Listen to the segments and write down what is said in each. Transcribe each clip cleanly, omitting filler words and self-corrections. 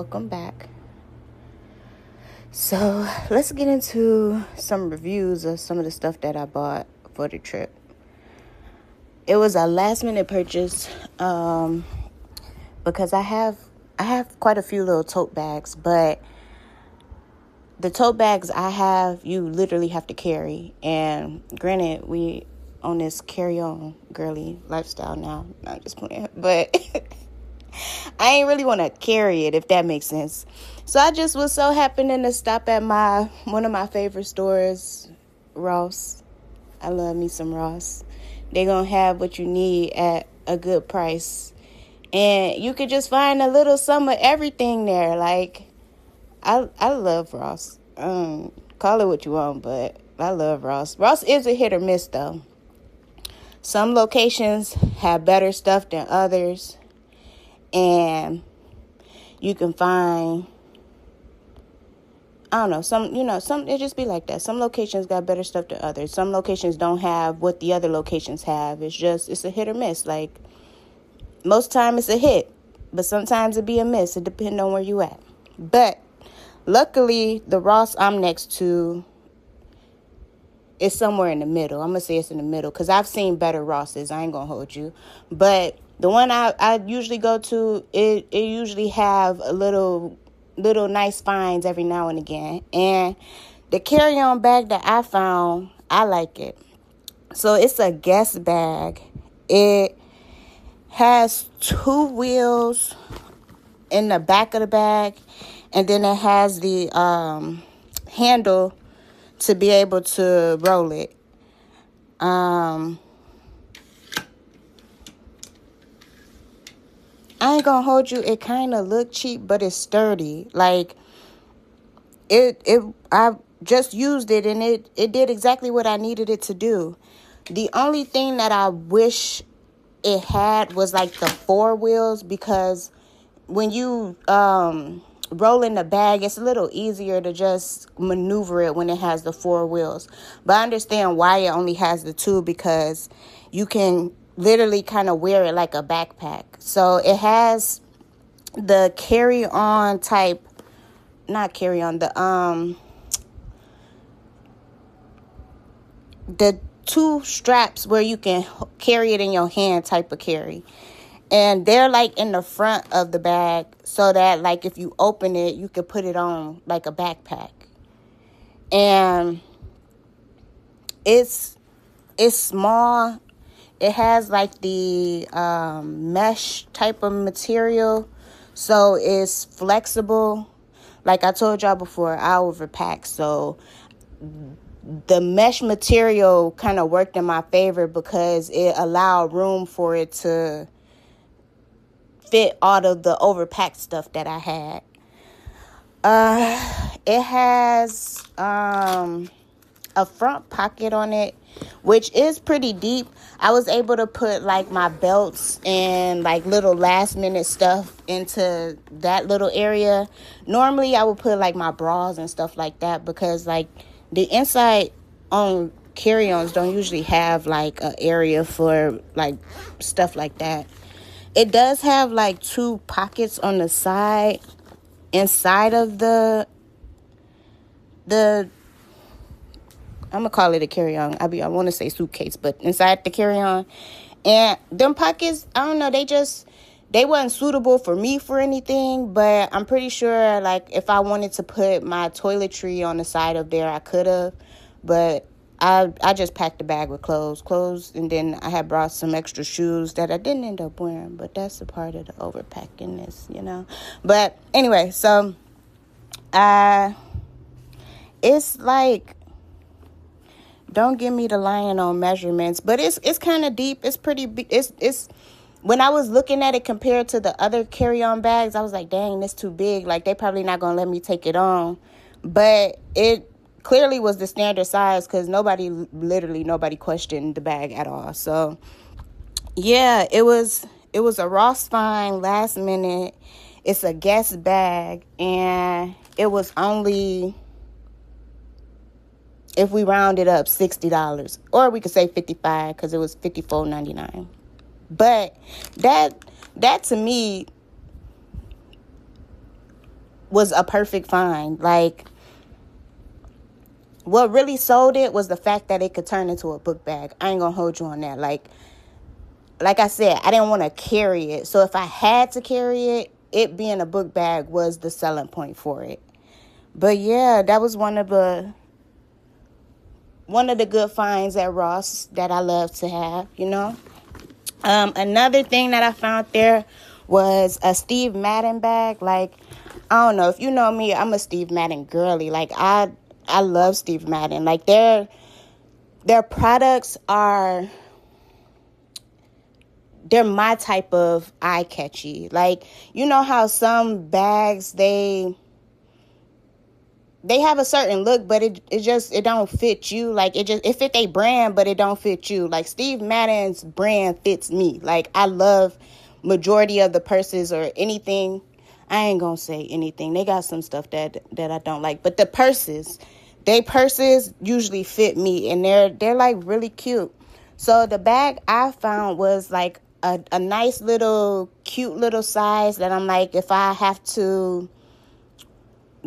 welcome back. So let's get into some reviews of some of the stuff that I bought for the trip. It was a last minute purchase because I have quite a few little tote bags, but the tote bags I have, you literally have to carry. And granted, we on this carry-on girly lifestyle now. I'm just playing, but I ain't really want to carry it, if that makes sense. So I just was so happening to stop at one of my favorite stores, Ross. I love me some Ross. They're going to have what you need at a good price. And you could just find a little some of everything there. Like, I love Ross. Call it what you want, but I love Ross. Ross is a hit or miss, though. Some locations have better stuff than others. And you can find, I don't know, some it just be like that. Some locations got better stuff than others. Some locations don't have what the other locations have. It's a hit or miss. Like, most time it's a hit, but sometimes it be a miss. It depends on where you at. But luckily, the Ross I'm next to is somewhere in the middle. I'm going to say it's in the middle because I've seen better Rosses. I ain't going to hold you. But the one I usually go to, it usually have a little nice finds every now and again. And the carry-on bag that I found, I like it. So it's a guest bag. It has 2 wheels in the back of the bag. And then it has the handle to be able to roll it. I ain't gonna hold you. It kind of look cheap, but it's sturdy. Like, I just used it, and it did exactly what I needed it to do. The only thing that I wish it had was, like, the 4 wheels, because when you roll in the bag, it's a little easier to just maneuver it when it has the 4 wheels. But I understand why it only has the 2, because you can literally kind of wear it like a backpack. So it has the carry-on type, not carry-on, the 2 straps where you can carry it in your hand type of carry. And they're like in the front of the bag so that, like, if you open it, you could put it on like a backpack. And it's small. It has like the mesh type of material, so it's flexible. Like I told y'all before, I overpack, so the mesh material kind of worked in my favor because it allowed room for it to fit all of the overpacked stuff that I had. It has a front pocket on it, which is pretty deep. I was able to put like my belts and like little last minute stuff into that little area. Normally I would put like my bras and stuff like that because like the inside on carry-ons don't usually have like an area for like stuff like that. It does have like 2 pockets on the side inside of the I'm going to call it a carry-on. I want to say suitcase, but inside the carry-on. And them pockets, I don't know, they wasn't suitable for me for anything, but I'm pretty sure, like, if I wanted to put my toiletry on the side of there, I could have. But I just packed the bag with clothes, and then I had brought some extra shoes that I didn't end up wearing, but that's a part of the overpackingness, you know. But anyway, so it's like, don't give me the lying on measurements, but it's kind of deep. It's pretty big. It's when I was looking at it compared to the other carry-on bags, I was like, dang, this too big. Like, they probably not going to let me take it on. But it clearly was the standard size because nobody questioned the bag at all. So, yeah, it was a Ross find last minute. It's a guest bag, and it was only, if we round it up, $60, or we could say $55 because it was $54.99. But that to me, was a perfect find. Like, what really sold it was the fact that it could turn into a book bag. I ain't gonna hold you on that. Like I said, I didn't want to carry it. So if I had to carry it being a book bag was the selling point for it. But yeah, that was one of the good finds at Ross that I love to have, you know. Another thing that I found there was a Steve Madden bag. Like, I don't know, if you know me, I'm a Steve Madden girly. Like, I love Steve Madden. Like, their products are, they're my type of eye catchy. Like, you know how some bags, they have a certain look, but it don't fit you. Like, it fit they brand, but it don't fit you. Like, Steve Madden's brand fits me. Like, I love majority of the purses or anything. I ain't gonna say anything. They got some stuff that I don't like, but the purses usually fit me, and they're like really cute. So the bag I found was like a nice little cute little size that I'm like, if I have to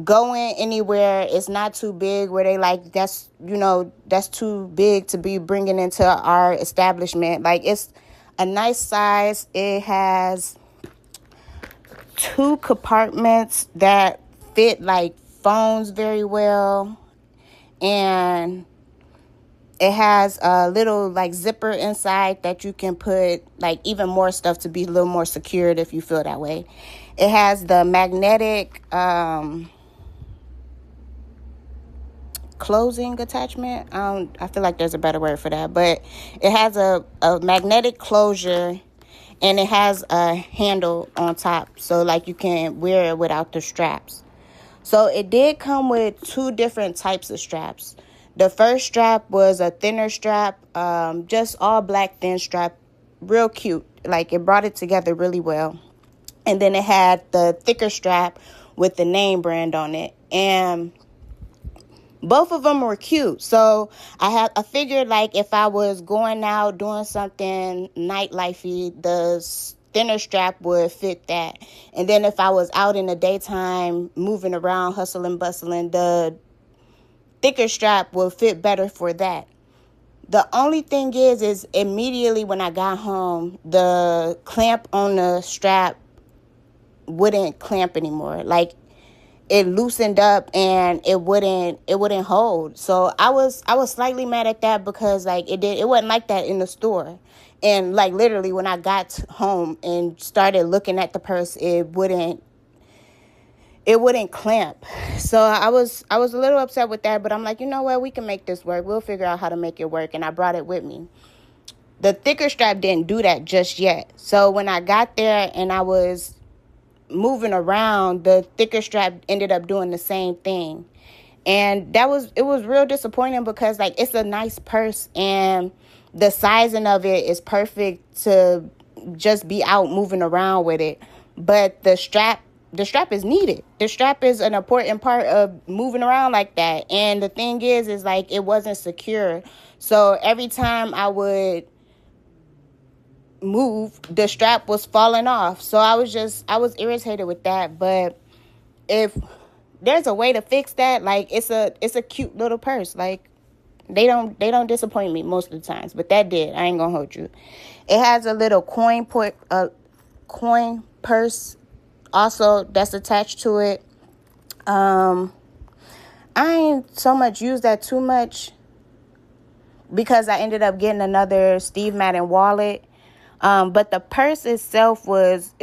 go in anywhere, it's not too big where they like, that's too big to be bringing into our establishment. Like, it's a nice size. It has 2 compartments that fit like phones very well, and it has a little like zipper inside that you can put like even more stuff to be a little more secured if you feel that way. It has the magnetic closing attachment. I feel like there's a better word for that, but it has a magnetic closure, and it has a handle on top, so like you can wear it without the straps. So it did come with 2 different types of straps. The first strap was a thinner strap, just all black thin strap, real cute. Like, it brought it together really well. And then it had the thicker strap with the name brand on it, and both of them were cute. So I figured, like, if I was going out doing something nightlifey, the thinner strap would fit that. And then if I was out in the daytime moving around, hustling, bustling, the thicker strap will fit better for that. The only thing is immediately when I got home, the clamp on the strap wouldn't clamp anymore. Like, it loosened up and it wouldn't hold. So I was slightly mad at that, because like it wasn't like that in the store. And like literally when I got home and started looking at the purse, it wouldn't clamp. So I was a little upset with that, but I'm like, you know what, we can make this work. We'll figure out how to make it work. And I brought it with me. The thicker strap didn't do that just yet. So when I got there and I was moving around, the thicker strap ended up doing the same thing. And it was real disappointing, because like, it's a nice purse and the sizing of it is perfect to just be out moving around with it. But the strap is needed. The strap is an important part of moving around like that. And the thing is like, it wasn't secure. So every time I would move, the strap was falling off. So I was irritated with that. But if there's a way to fix that, like, it's a cute little purse. Like, they don't disappoint me most of the times, but that did. I ain't gonna hold you. It has a little coin purse also that's attached to it. I ain't so much used that too much, because I ended up getting another Steve Madden wallet. But the purse itself was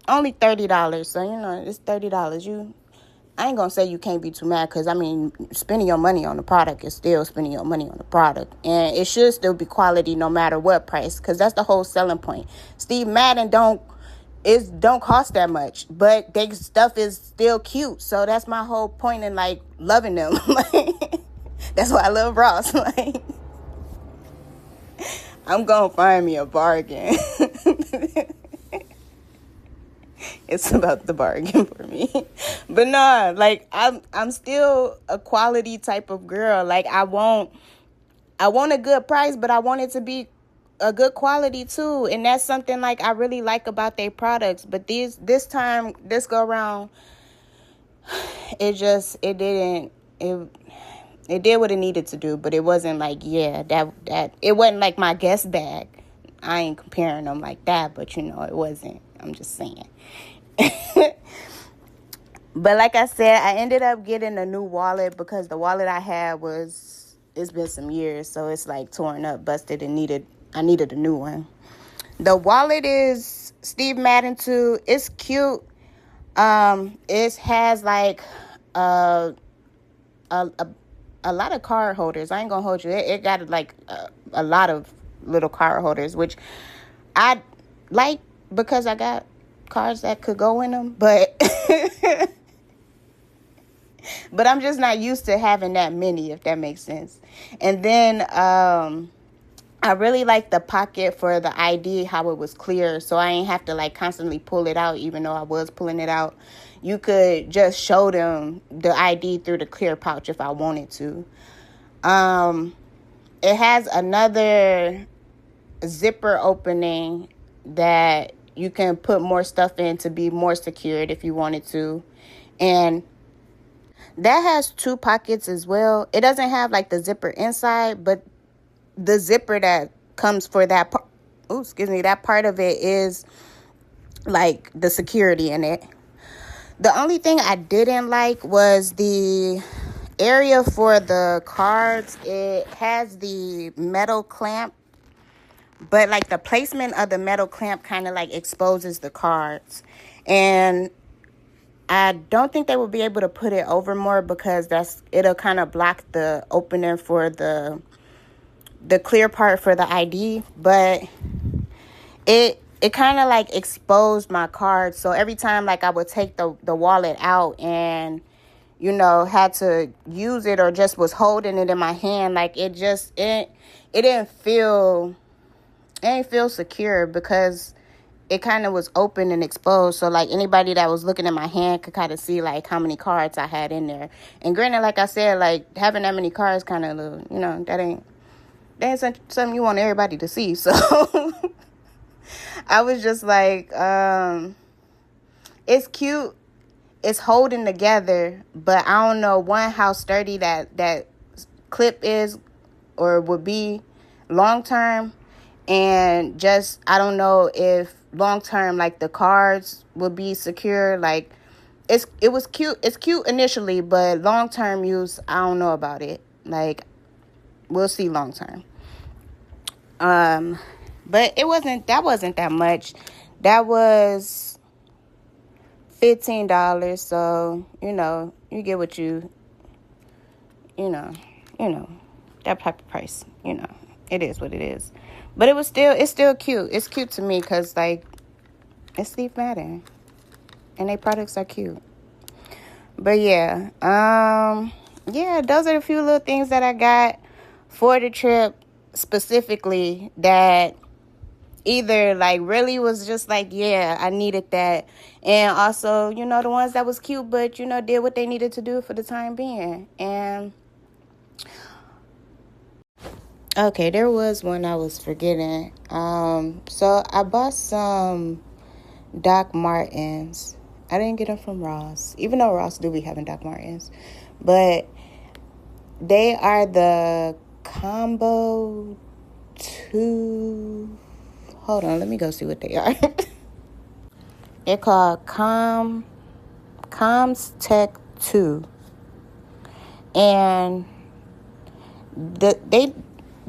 only $30. So, it's $30. I ain't gonna say you can't be too mad, because, I mean, spending your money on the product is still spending your money on the product. And it should still be quality no matter what price, because that's the whole selling point. Steve Madden don't cost that much, but their stuff is still cute. So that's my whole point in, like, loving them. Like, that's why I love Ross. Like, I'm gonna find me a bargain. It's about the bargain for me. But nah, like, I'm still a quality type of girl. Like, I want a good price, but I want it to be a good quality too. And that's something like I really like about their products. But this go around, it didn't, it did what it needed to do, but it wasn't like, yeah, that it wasn't like my guest bag. I ain't comparing them like that, but it wasn't. I'm just saying. But like I said, I ended up getting a new wallet because the wallet I had it's been some years, so it's like torn up, busted, and I needed a new one. The wallet is Steve Madden 2. It's cute. It has like a lot of card holders. I ain't gonna hold you. It got like a lot of little card holders, which I like because I got cards that could go in them, but but I'm just not used to having that many, if that makes sense. And then I really like the pocket for the ID, how it was clear, so I ain't have to like constantly pull it out, even though I was pulling it out. You could just show them the ID through the clear pouch if I wanted to. It has another zipper opening that you can put more stuff in to be more secured if you wanted to. And that has 2 pockets as well. It doesn't have like the zipper inside, but the zipper that comes for that part, that part of it is like the security in it. The only thing I didn't like was the area for the cards. It has the metal clamp, but like the placement of the metal clamp kind of like exposes the cards. And I don't think they will be able to put it over more because it'll kind of block the opener for the clear part for the ID, but it kind of like exposed my cards. So every time like I would take the wallet out and had to use it or just was holding it in my hand, like it didn't feel secure because it kind of was open and exposed. So like anybody that was looking at my hand could kind of see like how many cards I had in there. And granted, like I said, like having that many cards kind of, that ain't something you want everybody to see. So I was just like, it's cute. It's holding together, but I don't know, how sturdy that clip is or would be long term. And just, I don't know if long term, like the cards would be secure. Like it was cute. It's cute initially, but long term use, I don't know about it. Like we'll see long term. But that wasn't that much. That was $15. So, you get what you that type of price, it is what it is. But it's still cute. It's cute to me because, like, it's Steve Madden. And their products are cute. But, yeah. Those are the few little things that I got for the trip specifically that either, like, really was just like, yeah, I needed that. And also, the ones that was cute but, did what they needed to do for the time being. And okay, there was one I was forgetting. So I bought some Doc Martens. I didn't get them from Ross, even though Ross do be having Doc Martens. But they are the Combo 2. Hold on, let me go see what they are. They're called Comms Tech 2. And the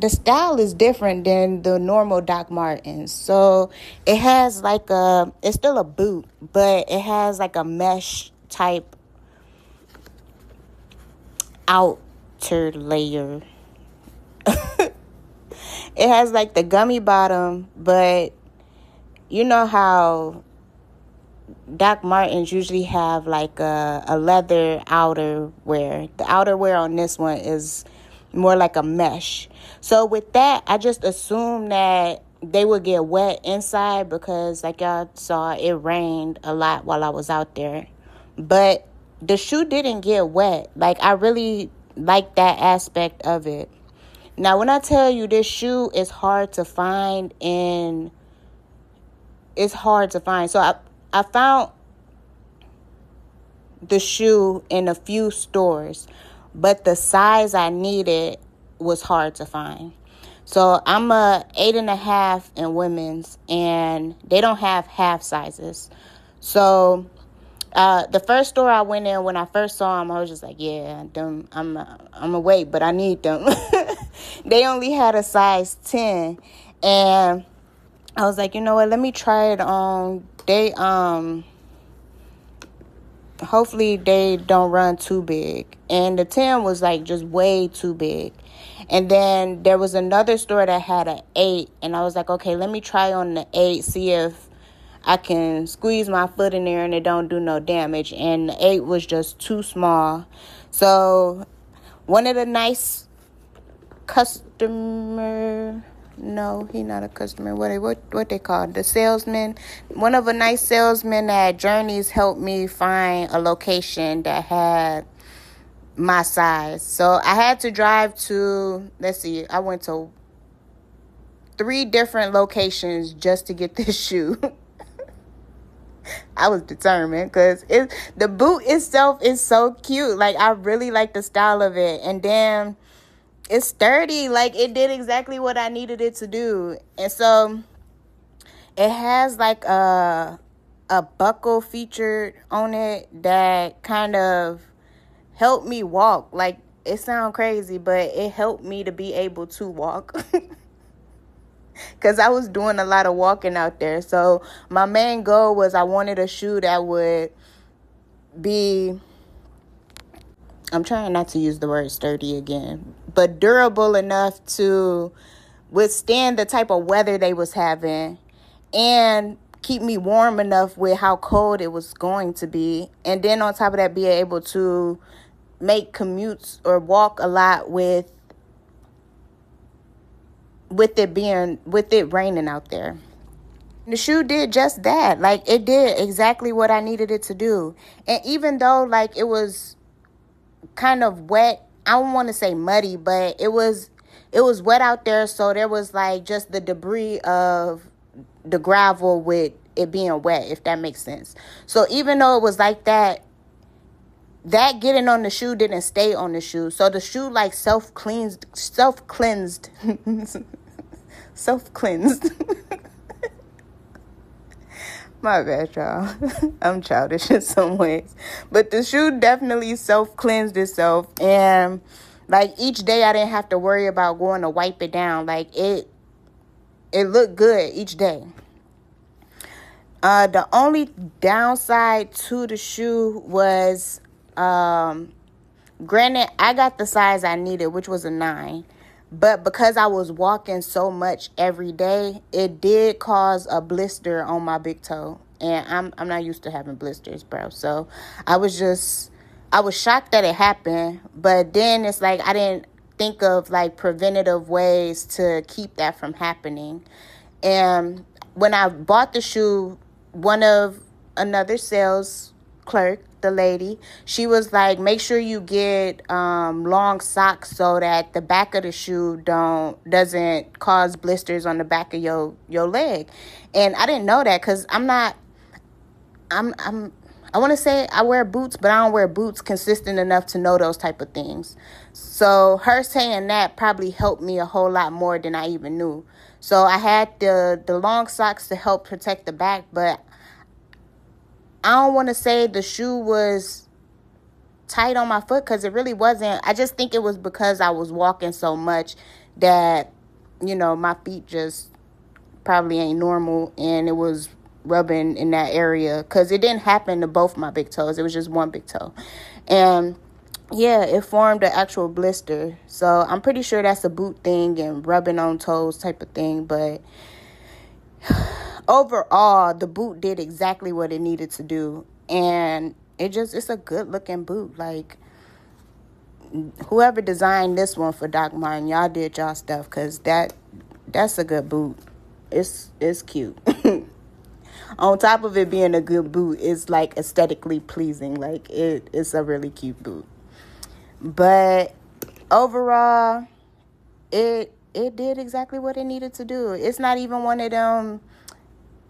style is different than the normal Doc Martens. So it has like it's still a boot, but it has like a mesh type outer layer. It has like the gummy bottom, but you know how Doc Martens usually have like a leather outerwear. The outerwear on this one is more like a mesh. So with that, I just assumed that they would get wet inside because, like y'all saw, it rained a lot while I was out there. But the shoe didn't get wet. Like, I really like that aspect of it. Now, when I tell you this shoe is hard to find, so I found the shoe in a few stores, but the size I needed was hard to find. So I'm a 8.5 in women's, and they don't have half sizes. So the first store I went in, when I first saw them, I was just like, yeah, them, I'm a wait, but I need them. They only had a size 10, and I was like, you know what, let me try it on. They hopefully they don't run too big. And the 10 was like just way too big. And then there was another store that had an 8, and I was like, okay, let me try on the 8, see if I can squeeze my foot in there and it don't do no damage. And the 8 was just too small. So one of the nice customer, no, he not a customer, what they call the salesman, one of a nice salesmen at Journeys helped me find a location that had my size. So I had to drive to, I went to 3 different locations just to get this shoe. I was determined because the boot itself is so cute. Like, I really like the style of it. And then it's sturdy. Like, it did exactly what I needed it to do. And so it has like a buckle featured on it that kind of helped me walk. Like, it sounds crazy, but it helped me to be able to walk. Because I was doing a lot of walking out there. So my main goal was I wanted a shoe that would be, I'm trying not to use the word sturdy again, but durable enough to withstand the type of weather they was having and keep me warm enough with how cold it was going to be. And then on top of that, be able to make commutes or walk a lot with it raining out there. The shoe did just that. Like, it did exactly what I needed it to do. And even though, like, it was kind of wet, I don't want to say muddy, but it was wet out there. So there was like just the debris of the gravel with it being wet, if that makes sense. So even though it was like that getting on the shoe didn't stay on the shoe. So the shoe like self-cleansed. My bad, y'all. I'm childish in some ways. But the shoe definitely self-cleansed itself. And like each day I didn't have to worry about going to wipe it down. Like it looked good each day. The only downside to the shoe was, granted, I got the size I needed, which was a 9. But because I was walking so much every day, it did cause a blister on my big toe. And I'm not used to having blisters, bro. So I was shocked that it happened. But then it's like I didn't think of like preventative ways to keep that from happening. And when I bought the shoe, another sales clerk, the lady, she was like, make sure you get long socks so that the back of the shoe doesn't cause blisters on the back of your leg. And I didn't know that because I want to say I wear boots, but I don't wear boots consistent enough to know those type of things. So her saying that probably helped me a whole lot more than I even knew. So I had the long socks to help protect the back, but I don't want to say the shoe was tight on my foot because it really wasn't. I just think it was because I was walking so much that, my feet just probably ain't normal, and it was rubbing in that area because it didn't happen to both my big toes. It was just one big toe. And yeah, it formed an actual blister. So I'm pretty sure that's a boot thing and rubbing on toes type of thing. But overall, the boot did exactly what it needed to do. And it's a good looking boot. Like, whoever designed this one for Doc Martin, y'all did y'all stuff because that's a good boot. It's cute. On top of it being a good boot, it's like aesthetically pleasing. Like, it's a really cute boot. But overall, it did exactly what it needed to do. It's not even one of them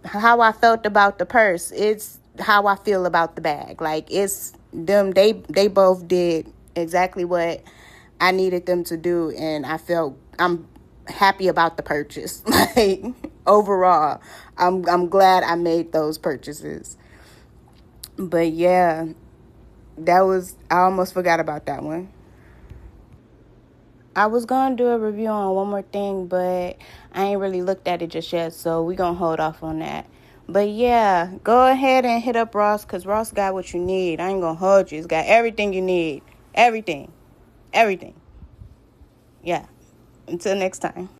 how I felt about the purse. It's how I feel about the bag. Like, it's they both did exactly what I needed them to do, and I'm happy about the purchase. Like, overall, I'm glad I made those purchases. But yeah, I almost forgot about that one. I was gonna do a review on one more thing, but I ain't really looked at it just yet, so we gonna hold off on that. But yeah, go ahead and hit up Ross, because Ross got what you need. I ain't gonna hold you. It's got everything you need. Everything. Everything. Yeah. Until next time.